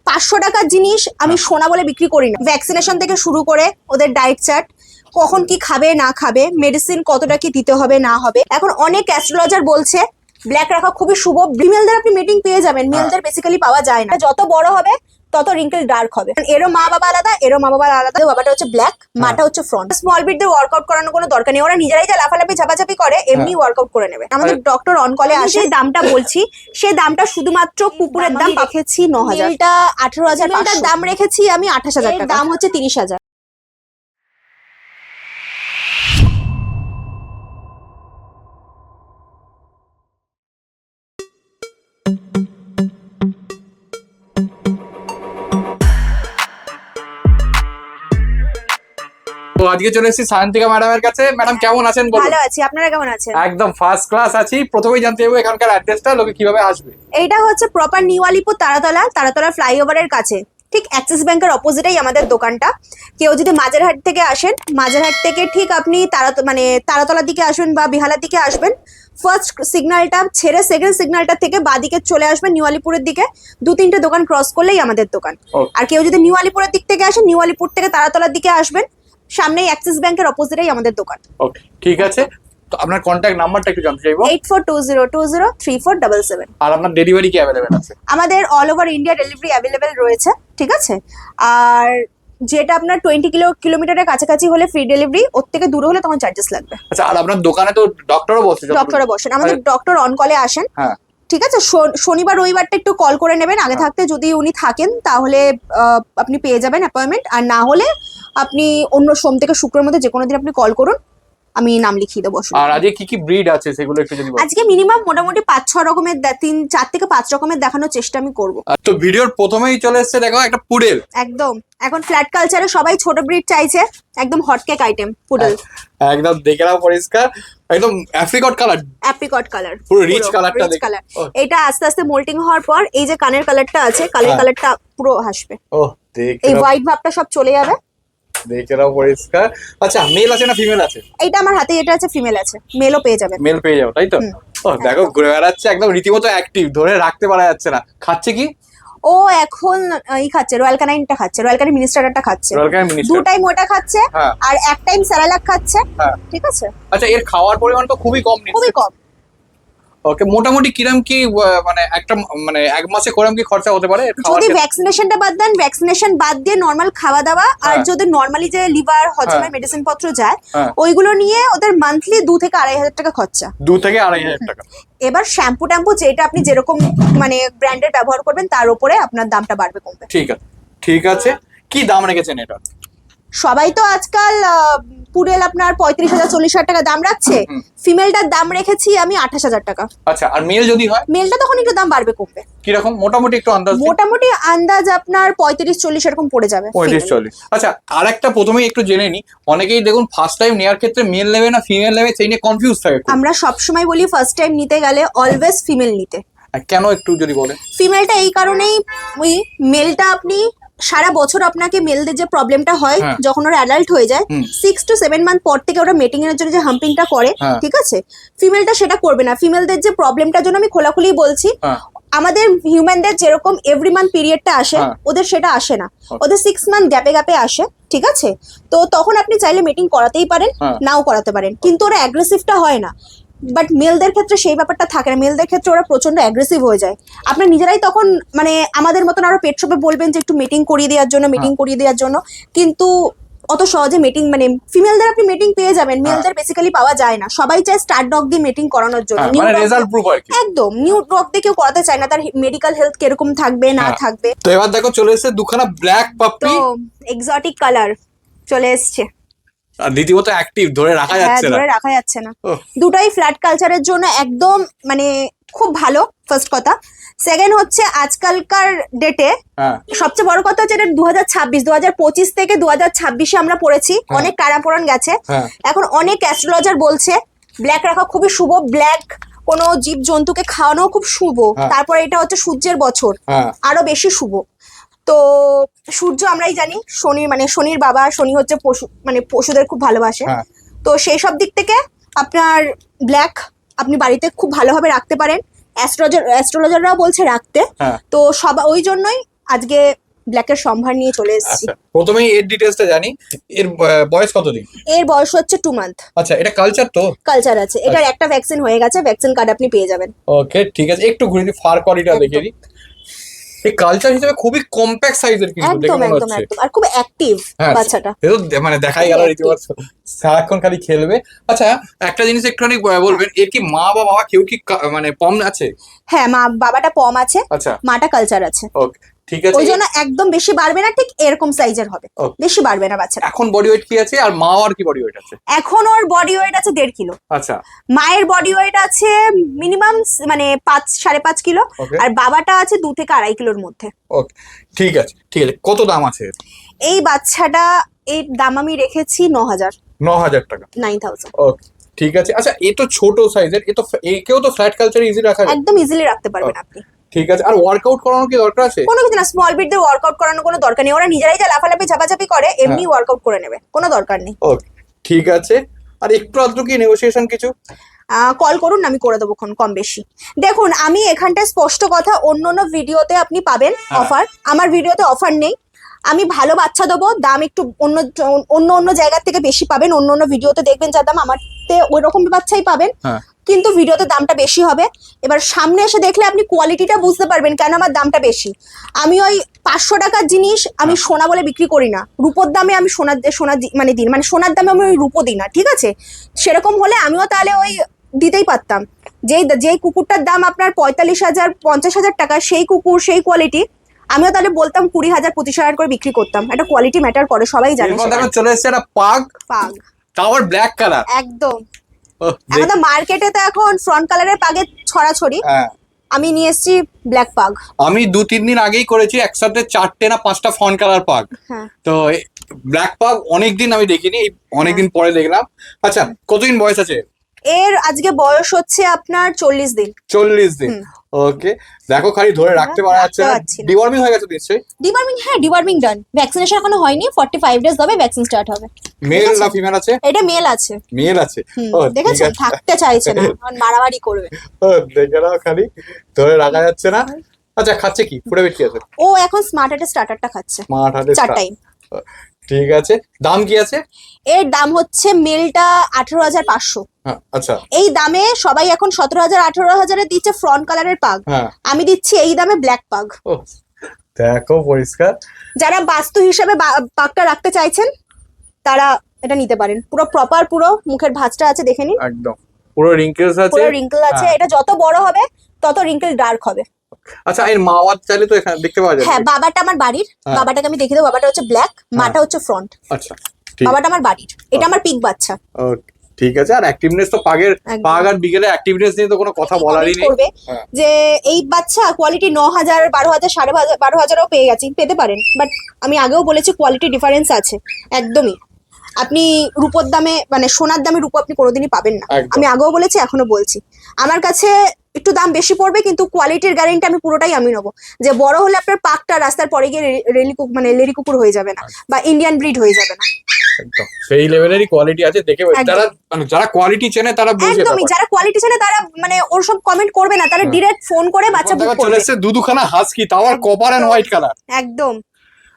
500 টাকার জিনিস আমি সোনা বলে বিক্রি করি না। ভ্যাকসিনেশন থেকে শুরু করে ওদের ডায়েট চার্ট, কখন কি খাবে না খাবে, মেডিসিন কতটা কি দিতে হবে না হবে। এখন অনেক অ্যাস্ট্রোলজার বলছে ব্ল্যাক রাখা খুবই শুভ। ফিমেলদের আপনি মিটিং পেয়ে যাবেন, মেলদের বেসিক্যালি পাওয়া যায় না। যত বড় হবে তত রিঙ্কেল ডার্ক হবে। এরও মা বাবা আলাদা, এরও মা বাবা আলাদা। বাবাটা হচ্ছে ব্ল্যাক, মাটা হচ্ছে ফ্রন্ট। স্মল বিটদের ওয়ার্কআউট করানোর কোনো দরকার নেই, ওরা নিজেরাই যা লাফালাফি ঝাপাঝাপি করে এমনি ওয়ার্কআউট করে নেবে। আমাদের ডক্টর অন কলে আসে, দামটা বলছি সেই দামটা শুধুমাত্র কুকুরের দাম রেখেছি 9,000, এটা 18,000, দাম রেখেছি আমি 28,000 টাকা, দাম হচ্ছে 30,000। তো আজকে চলে এসেছি সায়ন্তিকা ম্যাডামের কাছে। ম্যাডাম কেমন আছেন? ভালো আছি, আপনারা কেমন আছেন? একদম ফার্স্ট ক্লাস আছি। প্রথমেই জানতে চাইবো এখানকার অ্যাড্রেসটা, লোকে কিভাবে আসবে। এইটা হচ্ছে প্রপার নিউ আলিপুর তারাতলা ফ্লাইওভারের কাছে, ঠিক অ্যাক্সিস ব্যাংকের অপোজিটেই আমাদের দোকানটা। কেউ যদি মাঝেরহাট থেকে আসেন, মাঝেরহাট থেকে ঠিক আপনি তারাতলার দিকে আসবেন বা বিহালার দিকে আসবেন, ফার্স্ট সিগন্যালটা ছেড়ে সেকেন্ড সিগন্যালটা থেকে বাদিকে চলে আসবেন নিউ আলিপুরের দিকে, 2-3টে দোকান ক্রস করলেই আমাদের দোকান। আর কেউ যদি নিউ আলিপুরের দিক থেকে আসেন, নিউ আলিপুর থেকে তারাতলার দিকে আসবেন, সামনেই অ্যাক্সিস ব্যাংকের অপোজিটেই আমাদের দোকান। ওকে, ঠিক আছে। তো আপনার কন্ট্যাক্ট নাম্বারটা একটু জানতে চাইবো। 8420203477। আর আপনার ডেলিভারি কি অ্যাভেলেবেল আছে? আমাদের all over India delivery available রয়েছে, ঠিক আছে। আর যেটা আপনার 20 কিলোমিটারের কাছাকাছি হলে ফ্রি ডেলিভারি, ওর থেকে দূরে হলে তখন চার্জেস লাগবে। আচ্ছা, আর আপনার দোকানে তো ডক্টরও বসে? ডক্টরও বসেন, আমাদের ডক্টর অন কলে আসেন। হ্যাঁ, ঠিক আছে। শনিবার রবিবারটা একটু কল করে নেবেন আগে থাকতে, যদি উনি থাকেন তাহলে আপনি পেয়ে যাবেন অ্যাপয়েন্টমেন্ট। আর না হলে আপনি অন্য সোম থেকে শুক্রের মধ্যে যে কোনো দিন আপনি কল করুন, আমি নাম লিখিয়ে দেবো। আর আজকে কি কি ব্রিড আছে সেগুলো একটু যদি বলেন। আজকে মিনিমাম মোটামুটি 5-6 রকমের 4 থেকে 5 রকমের দেখানোর চেষ্টা আমি করব। তো ভিডিওর প্রথমেই চলে এসেছে দেখো একটা পুডেল। একদম, এখন ফ্ল্যাট কালচারে সবাই ছোট ব্রিড চাইছে, একদম হটকেক আইটেম পুডেল। একদম দেখে নাও পরিষ্কার, একদম অ্যাপ্রিকট কালার, পুরো রিচ কালারটা দেখো। এটা আস্তে আস্তে মোল্টিং হওয়ার পর এই যে কানের কালারটা আছে, কালারটা পুরো আসবে। ও দেখো, এই হোয়াইট ভাবটা সব চলে যাবে। দেখে নাও পরিষ্কার। আচ্ছা, মেল আছে না ফিমেল আছে? এইটা আমার হাতে যেটা আছে ফিমেল আছে, মেলও পেয়ে যাবেন। মেল পেয়ে যাবো, তাই তো? ও দেখো ঘুরে বেড়াচ্ছে, একদম রীতিমতো অ্যাক্টিভ, ধরে রাখতে পারা যাচ্ছে না। খাচ্ছে কি? ও এখন খাচ্ছে রয়্যাল ক্যানাইনটা খাচ্ছে, রয়্যাল ক্যানিন মিনিস্টারটা খাচ্ছে। 2 টাইম ওটা খাচ্ছে, আর 1 টাইম স্যালাড খাচ্ছে। ঠিক আছে। আচ্ছা, এর খাওয়ার পরিমাণ তো খুবই কম, খুবই কম। ওকে, মোটামুটি কিরম কি মানে একটা মানে 1 মাসে কিরম কি খরচা হতে পারে? যদি ভ্যাকসিনেশনটা বাদ দেন, ভ্যাকসিনেশন বাদ দিয়ে নরমাল খাওয়া দাওয়া আর যদি নরমালি যে লিভার হজমের মেডিসিন পত্র যায় ওইগুলো নিয়ে ওদের মান্থলি 2 থেকে 2,500 টাকা খরচা। 2 থেকে 2,500 টাকা। এবার শ্যাম্পু ট্যাম্পু যেটা আপনি যেরকম মানে ব্র্যান্ডের ব্যবহার করবেন তার উপরে আপনার দামটা বাড়বে কমবে। ঠিক আছে। কি দাম রেখেছেন এটা? সবাই তো আজকাল পুডেল আপনার 35,000 40,000 টাকা দাম রাখছে, ফিমেলটার দাম রেখেছি আমি 28,000 টাকা। আচ্ছা, আর মেল যদি হয়? মেলটা তখন একটু দাম বাড়বে কমবে। কি রকম মোটামুটি একটু আন্দাজ? মোটামুটি আন্দাজ আপনার 35-40 এরকম পড়ে যাবে। 35-40। আচ্ছা, আরেকটা প্রথমেই একটু জেনে নি, অনেকেই দেখুন ফার্স্ট টাইম নেওয়ার ক্ষেত্রে মেল নেবে না ফিমেল নেবে সেই নিয়ে কনফিউজ থাকে। আমরা সবসময় বলি ফার্স্ট টাইম নিতে গেলে অলওয়েজ ফিমেল নিতে। কেন একটু যদি বলেন? ফিমেলটা এই কারণেই, ওই মেলটা আপনি সারা বছর আপনাকে মেলদের যে প্রবলেমটা হয় যখন ওরা অ্যাডাল্ট হয়ে যায় 6 to 7 মান্থ পর থেকে ওরা মেটিং এর জন্য যে হাম্পিংটা করে, ঠিক আছে, ফিমেলটা সেটা করবে না। ফিমেলদের যে প্রবলেমটার জন্য আমি খোলাখুলি বলছি, আমাদের হিউম্যানদের যেরকম এভরি মান্থ পিরিয়ডটা আসে ওদের সেটা আসে না, ওদের 6 মান্থ গ্যাপে আসে, ঠিক আছে। তো তখন আপনি চাইলে মিটিং করাতেই পারেন, নাও করাতে পারেন, কিন্তু ওরা অ্যাগ্রেসিভটা হয় না। বাট মেলদের ক্ষেত্রে সেই ব্যাপারটা থাকে না, মেলদের ক্ষেত্রে ওরা প্রচন্ড অ্যাগ্রেসিভ হয়ে যায়। আপনার নিজেরাই তখন মানে আমাদের মতন আরো পেট শপে বলবেন যে একটু মিটিং করিয়ে দেওয়ার জন্য, কিন্তু অত সহজে মিটিং মানে ফিমেলদের আপনি মিটিং পেয়ে যাবেন, মেলদের বেসিক্যালি পাওয়া যায় না। সবাই চায় স্টার ডগ দিয়ে মিটিং করানোর জন্য, একদম নিউ ডগ দিয়ে কেউ করাতে চায় না, তার মেডিকেল হেলথ কিরকম থাকবে না থাকবে। তো এবার দেখো চলে এসেছে দুখানা ব্ল্যাক পাপ্পি, তো এক্সোটিক কালার চলে এসছে, আর রীতিমত অ্যাক্টিভ, ধরে রাখা যাচ্ছে না। দুটাই ফ্ল্যাট কালচারের জন্য একদম মানে খুব ভালো। ফার্স্ট কথা। সেকেন্ড হচ্ছে আজকালকার ডেটে সবচেয়ে বড় কথা হচ্ছে এটা 2025 থেকে 2026 আমরা পড়েছি, অনেক টানাপোড়েন গেছে। এখন অনেক অ্যাস্ট্রোলজার বলছে ব্ল্যাক রাখা খুবই শুভ, ব্ল্যাক কোনো জীব জন্তুকে খাওয়ানো খুব শুভ। তারপরে এটা হচ্ছে সূর্যের বছর, আরো বেশি শুভ। তো সূর্য আমরাই জানি শনির বাবা, শনি হচ্ছে পশু, মানে পশুদের খুব ভালোবাসে। তো সেই সব দিক থেকে আপনার ব্ল্যাক আপনি বাড়িতে খুব ভালোভাবে রাখতে পারেন, অ্যাস্ট্রোলজাররাও বলছে রাখতে। তো ওই জন্যই আজকে ব্ল্যাকের সম্ভার নিয়ে চলে এসেছি। আচ্ছা, প্রথমেই এর ডিটেইলসটা জানি। এর বয়স কতদিন? এর বয়স হচ্ছে 2 মান্থ। আচ্ছা, এটা কালচার তো? কালচার আছে, এটার একটা ভ্যাকসিন হয়ে গেছে, ভ্যাকসিন কার্ড আপনি পেয়ে যাবেন। ওকে, ঠিক আছে। একটু ঘুরে দিই, ফার কোয়ালিটিটা দেখিয়ে দিই। এই কালচার হিসেবে খুবই কম্প্যাক্ট সাইজের কিন্তু দেখে একদম মনে একদম হচ্ছে। একদম, আর খুব অ্যাক্টিভ হ্যাঁ, বাচ্চাটা। এ তো মানে দেখাই গেল রীতিমতো সারাক্ষণ খালি খেলবে। আচ্ছা, একটা জিনিস একটুখানি বলবেন, এর কি মা বা বাবা কেউ কি মানে পম আছে? হ্যাঁ, বাবাটা পম আছে, আচ্ছা, মাটা কালচার আছে। ওকে, ঠিক আছে। ওই জন্য একদম বেশি বাড়বে না, ঠিক এরকম সাইজের হবে, বেশি বাড়বে না বাচ্চাটা। এখন বডি ওয়েট কি আছে আর মা আর কি বডি ওয়েট আছে? এখন ওর বডি ওয়েট আছে 1.5 কিলো। আচ্ছা, মায়ের বডি ওয়েট আছে মিনিমাম মানে 5-5.5 কিলো, আর বাবাটা আছে 2 থেকে 2.5 কিলোর মধ্যে। ওকে, ঠিক আছে, ঠিক আছে। কত দাম আছে এই বাচ্চাটা? এর দাম আমি রেখেছি 9,000 টাকা। 9,000। ওকে, ঠিক আছে। আচ্ছা, এ তো ছোট সাইজের, এ তো একেও তো ফ্ল্যাট কালচার ইজি রাখা যায়? একদম ইজিলি রাখতে পারবেন আপনি। ঠিক আছে। আর ওয়ার্কআউট করানো কি দরকার আছে? কোনো কিছু না, স্মল বিট দিয়ে ওয়ার্কআউট করানোর কোনো দরকার নেই। ওরা নিজেরাই যা লাফালাফি ঝাপাঝাপি করে, এমনি ওয়ার্কআউট করে নেবে, কোনো দরকার নেই। ওকে, ঠিক আছে। আর একটু আধটু কি নেগোসিয়েশন কিছু? কল করুন, আমি করে দেবো কম বেশি। দেখুন, আমি এখানটায় স্পষ্ট কথা, অন্য অন্য ভিডিওতে আপনি পাবেন অফার, আমার ভিডিওতে অফার নেই। আমি ভালো বাচ্চা দেবো, দাম একটু অন্য জায়গার থেকে বেশি পাবেন। অন্য ভিডিওতে দেখবেন যার দাম, আমারতে ওই রকম বাচ্চাই পাবেন, কিন্তু ভিডিওতে দামটা বেশি হবে। এবার সামনে এসে দেখলে আপনি কোয়ালিটিটা বুঝতে পারবেন কেন আমার দামটা বেশি। আমি ওই 500 টাকার জিনিস আমি সোনা বলে বিক্রি করি না, রূপোর দামে আমি সোনা মানে দিন, মানে সোনার দামে আমি ওই রূপো দিই না, ঠিক আছে? সেরকম হলে আমিও তাহলে ওই দিতেই পারতাম। যেই কুকুরটার দাম আপনার 45,000-50,000 টাকা, সেই কুকুর সেই কোয়ালিটি, আমিও তাহলে বলতাম 20,000 25,000 করে বিক্রি করতাম। একটা কোয়ালিটি ম্যাটার করে, সবাই জানে। চলে এসেছে একটা পাগ, তাও ব্ল্যাক কালার। একদম, আমাদের মার্কেটে তো এখন ফ্রন্ট কালারের পাগের ছড়াছড়ি। আমি নিয়ে এসেছি ব্ল্যাক পাগ। আমি 2-3 দিন আগেই করেছি একসাথে 4টে না 5টা ফ্রন্ট কালার পাগ। তো ব্ল্যাক পাগ অনেকদিন আমি দেখিনি, অনেকদিন পরে দেখলাম। আচ্ছা, কতদিন বয়স আছে এর? আজকে বয়স হচ্ছে আপনার 40 দিন। 40 দিন, ওকে। দেখো, খালি ধরে রাখতে পারা যাচ্ছে না। ডিওয়ার্মিং হয়ে গেছে নিশ্চয়ই? ডিওয়ার্মিং, হ্যাঁ ডিওয়ার্মিং ডান। ভ্যাকসিনেশন এখনো হয়নি, 45 ডেজ হবে, ভ্যাকসিন স্টার্ট হবে। মেল না ফিমেল আছে? এটা মেল আছে। মেল আছে, দেখেছেন? থাকতে চাইছে না, মারামারি করবে। দেখে নাও, খালি ধরে রাখা যাচ্ছে না। আচ্ছা, খাচ্ছে কি? ফুড হ্যাবিট কি আছে? ও এখন স্মার্ট হার্টের স্টার্টারটা খাচ্ছে, স্মার্ট হার্টের 4 টাইম। ঠিক আছে। দাম কি আছে? এর দাম হচ্ছে মেলটা 18,500। আচ্ছা, এই দামে সবাই এখন 17,000-18,000 দিচ্ছে ফ্রন্ট কালারের পাগ। আমি দিচ্ছি এই দামে ব্ল্যাক পাগ। দেখো পরিষ্কার। যারা বাস্তু হিসাবে পাগটা রাখতে চাইছেন তারা এটা নিতে পারেন। পুরো প্রপার, পুরো মুখের ভাঁজটা আছে, দেখে নিন। একদম পুরো রিঙ্কেলস আছে, পুরো রিঙ্কেল আছে। এটা যত বড় হবে তত রিঙ্কেল ডার্ক হবে। আচ্ছা, এর মা বাবা চাইলে তো এখানে দেখতে পাওয়া যাবে? হ্যাঁ, বাবাটা আমার বাড়ির, বাবাটাকে আমি দেখিয়ে দেবো। বাবাটা হচ্ছে ব্ল্যাক, মাটা হচ্ছে ফ্রন্ট। আচ্ছা, বাবাটা আমার বাড়ির, এটা আমার পিক বাচ্চা। ওকে, ঠিক আছে। আর অ্যাক্টিভনেস তো পাগ আর বিকেলে অ্যাক্টিভনেস নিয়ে তো কোনো কথা বলারই নেই। যে এই বাচ্চা কোয়ালিটি 9,000, 12,000, 12,500ও পেতে পারেন, বাট আমি আগেও বলেছি কোয়ালিটি ডিফারেন্স আছে একদমই। আপনি রূপোর দামে মানে সোনার দামে রূপো আপনি কোনোদিনই পাবেন না। আমি আগেও বলেছি, এখনো বলছি, আমার কাছে একটু দাম বেশি পড়বে, কিন্তু কোয়ালিটির গ্যারেন্টি আমি পুরোটাই আমি নেবো। যে বড় হলে আপনার পাকটা রাস্তার পরে গিয়ে লেরি কুকুর হয়ে যাবে না, বা ইন্ডিয়ান ব্রিড হয়ে যাবে না। একদম সেই লেভেলেরই কোয়ালিটি আছে, দেখে যারা কোয়ালিটি চেনে তারা বুঝে। একদমই, যারা কোয়ালিটি চেনে তারা মানে ওর সব কমেন্ট করবে না, তারা ডিরেক্ট ফোন করে বাচ্চা বুক করবে। চলে এসেছে দুখানা হাস্কি, তাও আর কপার এন্ড হোয়াইট কালার। একদম।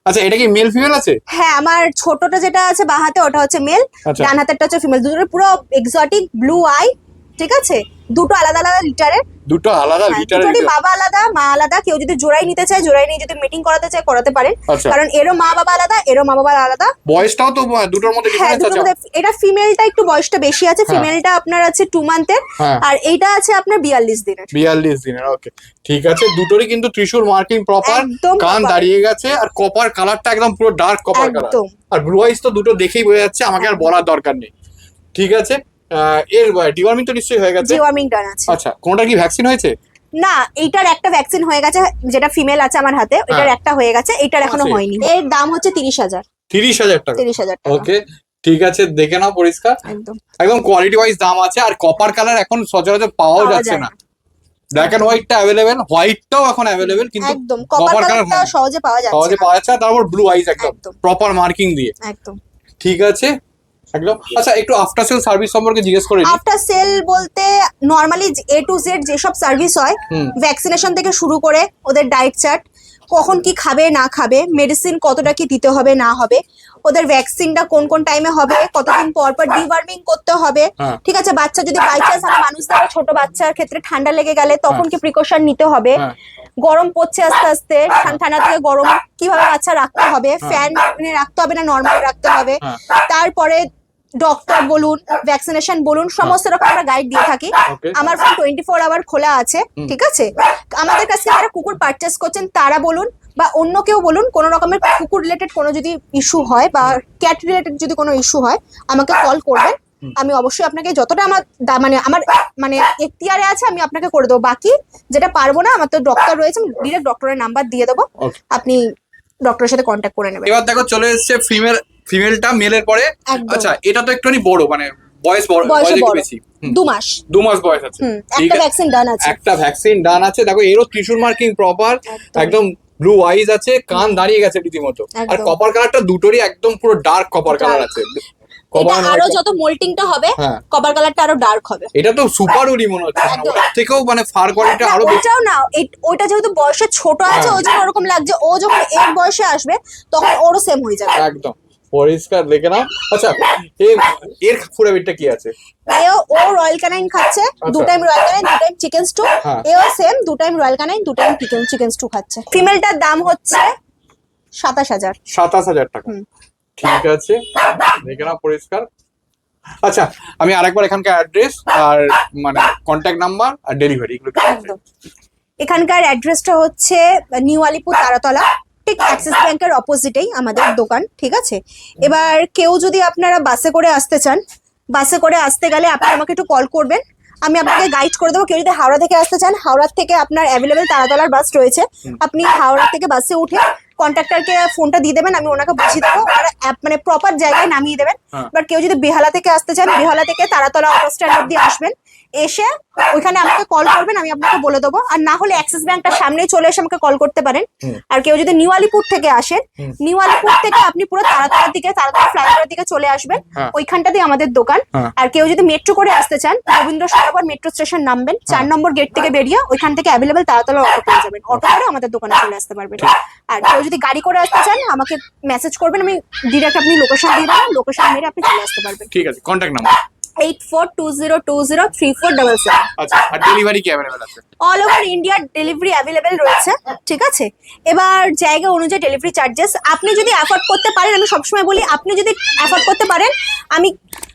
আচ্ছা, এটা কি মেল ফিমেল আছে? হ্যাঁ, আমার ছোটটা যেটা আছে বাঁ হাতে, ওটা হচ্ছে মেল, ডান হাতেরটা হচ্ছে ফিমেল। দুটোর পুরো এক্সোটিক ব্লু আই, ঠিক আছে? দুটো আলাদা আলাদা লিটারের, দুটো আলাদা লিটারের। বাবা আলাদা, মা আলাদা। কেউ যদি জোড়াই নিতে চায়, জোড়াই নিয়ে যদি মিটিং করাতে চায়, করাতে পারেন, কারণ এরও মা বাবা আলাদা, এরও মা বাবা আলাদা। বয়সটাও তো দুটোর মধ্যে ডিফারেন্স আছে। এটা ফিমেলটা একটু বয়সটা বেশি আছে, ফিমেলটা আপনার আছে 2 মান্থের, আর এইটা আছে আপনার 42 দিনের। 42 দিনের, ওকে, ঠিক আছে। দুটোরই কিন্তু ত্রিশূল মার্কিং প্রপার, কান দাঁড়িয়ে গেছে, আর কপার কালারটা একদম পুরো ডার্ক কপার কালার। আর ব্লু আইস তো দুটো দেখেই বোঝা যাচ্ছে, আমাকে আর বলার দরকার নেই। ঠিক আছে, এর ডিওয়ার্মিং তো নিশ্চয়ই হয়ে গেছে? ডিওয়ার্মিং ডান আছে। আচ্ছা, কোনটা কি ভ্যাকসিন হয়েছে? না, এইটার একটা ভ্যাকসিন হয়ে গেছে, যেটা ফিমেল আছে আমার হাতে, এটার একটা হয়ে গেছে, এইটার এখনো হয়নি। এর দাম হচ্ছে 30,000। 30,000 টাকা? 30,000 টাকা, ওকে, ঠিক আছে। দেখে নাও পরিষ্কার, একদম কোয়ালিটি ওয়াইজ দাম আছে। আর কপার কালার এখন সচরাচর পাওয়াও যাচ্ছে না। ব্ল্যাক এন্ড হোয়াইটটা অ্যাভেলেবেল, হোয়াইটটাও এখন অ্যাভেলেবেল, কিন্তু কপার কালারটা সহজে পাওয়া যাচ্ছে। তারপর ব্লু আইজ একদম প্রপার মার্কিং দিয়ে। একদম ঠিক আছে, একদম। আচ্ছা, একটু আফটার সেল সার্ভিস সম্পর্কে জিজ্ঞেস করে নিই। আফটার সেল বলতে নরমালি A to Z যেসব সার্ভিস হয়, ভ্যাকসিনেশন থেকে শুরু করে ওদের ডায়েট চার্ট, কখন কি খাবে না খাবে, মেডিসিন কতটা কি দিতে হবে না হবে, ওদের ভ্যাকসিনটা কোন কোন টাইমে হবে, কতদিন পর পর ডিওয়ার্মিং করতে হবে, ঠিক আছে। বাচ্চা যদি বাই চান্স আমার মানুষদের ছোট বাচ্চার ক্ষেত্রে ঠান্ডা লেগে গেলে তখন কি প্রিকশন নিতে হবে, গরম পড়ছে আস্তে আস্তে, ঠান্ডা থেকে গরম কিভাবে বাচ্চা রাখতে হবে, ফ্যান রাখতে হবে না নর্মাল রাখতে হবে, তারপরে ডক্টর বলুন, ভ্যাকসিনেশন বলুন, সমস্ত রকম আমরা গাইড দিয়ে থাকি। আমার ফোন 24 আওয়ার খোলা আছে, ঠিক আছে। আমাদের কাছে যারা কুকুর পারচেস করছেন তারা বলুন বা অন্য কেউ বলুন, কোনো রকমের কুকুর রিলেটেড কোনো যদি ইস্যু হয় বা ক্যাট রিলেটেড যদি কোনো ইস্যু হয় আমাকে কল করবেন। আমি অবশ্যই আপনাকে যতটা আমার আমার এখতিয়ারে আছে আমি আপনাকে করে দেবো। বাকি যেটা পারবো না, আমার তো ডক্টর রয়েছে, ডিরেক্ট ডক্টরের নাম্বার দিয়ে দেবো, আপনি ডক্টরের সাথে কন্ট্যাক্ট করে নেবেন। এবার দেখো চলে এসেছে ফিমেলটা মেলের পরে। আচ্ছা, এটা তো একটুখানি বড়, মানে বয়স একটু বেশি, 2 মাস বয়স আছে। একটা ভ্যাকসিন ডান আছে, দেখো এরও ত্রিশূল মার্কিং প্রপার, একদম ব্লু আইজ আছে, কান দাঁড়িয়ে গেছে রীতিমতো। আর কপার কালারটা দুটোরই একদম পুরো ডার্ক কপার কালার আছে। এটা আরো যত মোল্টিংটা হবে কপার কালারটা আরো ডার্ক হবে। এটা তো সুপার উলি মনে হচ্ছে, থেকেও মানে ফার কোয়ালিটি আরো বেশি। ওটাও না, ওটা যেহেতু বয়সে ছোট আছে ওই জন্য ওরকম লাগছে, ও যখন এর বয়সে আসবে তখন ওরও সেম হয়ে যাবে একদম পরিষ্কার দেখে নাও। আচ্ছা, এর ফুডাবিটটা কি আছে? ও রয়্যাল ক্যানাইন খাচ্ছে, 2 time Royal Canin, 2 time chicken stew. এও same 2 time Royal Canin, 2 time chicken stew খাচ্ছে। ফিমেলটার দাম হচ্ছে 27,000 টাকা। ঠিক আছে, দেখে নাও পরিষ্কার। আচ্ছা, আমি আরেকবার এখানকার অ্যাড্রেস আর মানে কন্ট্যাক্ট নাম্বার আর ডেলিভারি এগুলো একদম। এখানকার অ্যাড্রেসটা হচ্ছে নিউ আলিপুর তারাতলা, ঠিক অ্যাক্সিস ব্যাংকের অপোজিটেই আমাদের দোকান, ঠিক আছে। এবার কেউ যদি আপনারা বাসে করে আসতে চান, বাসে করে আসতে গেলে আপনি আমাকে একটু কল করবেন, আমি আপনাকে গাইড করে দেবো। কেউ যদি হাওড়া থেকে আসতে চান, হাওড়া থেকে আপনার অ্যাভেলেবেল তারাতলার বাস রয়েছে, আপনি হাওড়া থেকে বাসে উঠে কন্ট্রাক্টরকে ফোনটা দিয়ে দেবেন, আমি ওনাকে বুঝিয়ে দেবো, আর মানে প্রপার জায়গায় নামিয়ে দেবেন। এবার কেউ যদি বেহালা থেকে আসতে চান, বেহালা থেকে তারাতলা অটো স্ট্যান্ড অব্দি আসবেন, এসে ওইখানে আমাকে কল করবেন, আমি আপনাকে বলে দেবো। আর না হলে অ্যাক্সিস ব্যাংকটার সামনেই চলে এসে আমাকে কল করতে পারেন। আর কেউ যদি নিউ আলিপুর থেকে আসেন, নিউ আলিপুর থেকে আপনি পুরো তারাতলার দিকে, তারাতলা ফ্লাইওভারের দিকে চলে আসবেন, ওইখানটাতেই আমাদের দোকান। আর কেউ যদি মেট্রো করে আসতে চান, রবীন্দ্র সরোবর মেট্রো স্টেশন নামবেন, 4 নম্বর গেট থেকে বেরিয়ে ওইখান থেকে অ্যাভেলেবেল তারাতলা অটো পেয়ে যাবেন, অটো করে আমাদের দোকানে চলে আসতে পারবেন। আর কেউ যদি গাড়ি করে আসতে চান আমাকে মেসেজ করবেন, আমি ডিরেক্ট আপনি লোকেশন দিয়ে দেবেন, লোকেশন মেরে আপনি চলে আসতে পারবেন। ঠিক আছে, কন্ট্যাক্ট নাম্বার 8420203477। আচ্ছা, আর ডেলিভারি কি अवेलेबल আছে? All over India delivery available রয়েছে, ঠিক আছে। এবার জায়গা অনুযায়ী ডেলিভারি চার্জেস আপনি যদি অ্যাফোর্ড করতে পারেন, আমি সবসময় বলি আপনি যদি অ্যাফোর্ড করতে পারেন আমি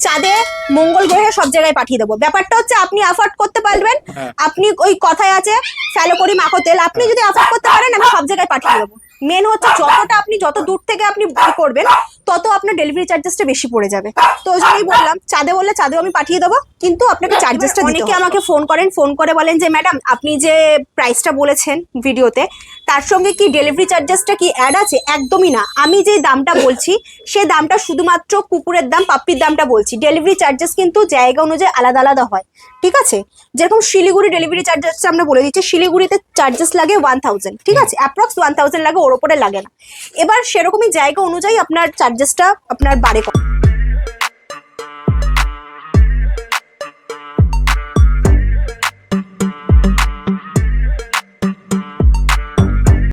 চাঁদে, মঙ্গল গ্রহে সব জায়গায় পাঠিয়ে দেবো। ব্যাপারটা হচ্ছে আপনি অ্যাফোর্ড করতে পারবেন, আপনি ওই কথায় আছে ফেলো করি মাখো তেল, আপনি যদি অ্যাফোর্ড করতে পারেন আমি সব জায়গায় পাঠিয়ে দেবো। মেন হচ্ছে যতটা আপনি যত দূর থেকে আপনি বুক করবেন তত আপনার ডেলিভারি চার্জেসটা বেশি পড়ে যাবে। তো ওই জন্যই বললাম চাঁদে বললে চাঁদেও আমি পাঠিয়ে দেবো, কিন্তু আপনাকে চার্জেসটা দিতে হবে। অনেকে আমাকে ফোন করে বলেন যে ম্যাডাম আপনি যে প্রাইসটা বলেছেন ভিডিওতে তার সঙ্গে কি ডেলিভারি চার্জেসটা কি অ্যাড আছে? একদমই না, আমি যে দামটা বলছি সেই দামটা শুধুমাত্র কুকুরের দাম, পাপ্পির দামটা বলছি। ডেলিভারি চার্জেস কিন্তু জায়গা অনুযায়ী আলাদা আলাদা হয়, ঠিক আছে। যেরকম শিলিগুড়ি ডেলিভারি চার্জেসটা আমরা বলে দিচ্ছি, শিলিগুড়িতে চার্জেস লাগে 1000, ঠিক আছে, অ্যাপ্রক্স 1000 লাগে, ওর ওপরে লাগে না। এবার সেরকমই জায়গা অনুযায়ী আপনার চার্জেসটা আপনার বাড়ে কম।